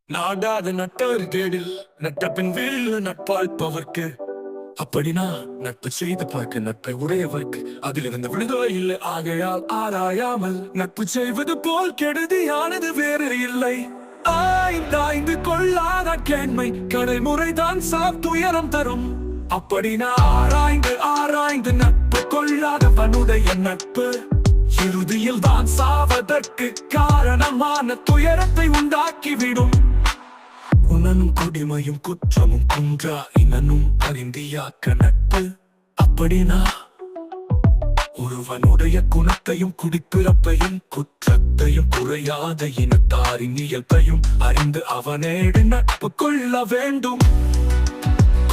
நாடாத நட்டவர் கேடில் நட்ட பின் வீழ் நட்பாழ்ப்பவர்க்கு அப்படினா நட்பு செய்து பார்க்க நட்பை உடையவர்க்கு அதிலிருந்து விடுதலை இல்லை. ஆகையால் ஆராயாமல் நட்பு செய்வது போல் கெடுதியானது வேறு இல்லை. ஆய்ந்தாய்ந்து கொள்ளாத கேண்மை கடைமுறைதான் சாத்துயரம் தரும். அப்படினா ஆராய்ந்து ஆராய்ந்து நட்பு கொள்ளாதவனுடைய நட்பு இறுதியில் தான் சாவதற்கு காரணமான துயரத்தை உண்டாக்கிவிடும். உனனும் குடிமையும் குற்றமும் குன்றா இனனும் அறிந்தியாக்க நட்பு. அப்படினா ஒருவனுடைய குணத்தையும் குடிப்பிறப்பையும் குற்றத்தையும் குறையாத இனத்தாரின் இயல்பையும் அறிந்து அவனேடு நட்பு கொள்ள வேண்டும்.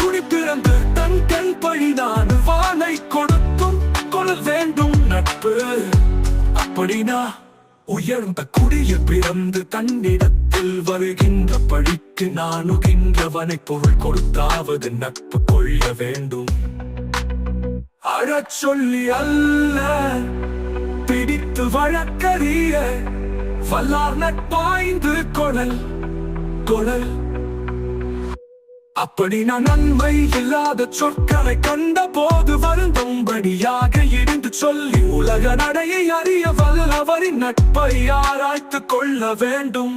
குடிப்பிறந்து தன் கண் பழிதான் வானை கொடுத்தும் கொள்ள வேண்டும் நட்பு. அப்படினா உயர்ந்த குடியில் பிறந்து தன்னிடத்தில் வருகின்ற பழிக்கு நாணுகின்றவனை பொருள் கொடுத்தாவது நட்பு கொள்ள வேண்டும். அழச் சொல்லி அல்ல பிடித்து வழக்கறிய வல்லார் நட்பாய்ந்து கொளல் கொளல். அப்படினா நன்மை இல்லாத சொற்களை கண்ட போது வருந்தும்படியாக இருந்து சொல்லி உலக நடையை அறிய வல்லவரின் நட்பை ஆராய்த்து கொள்ள வேண்டும்.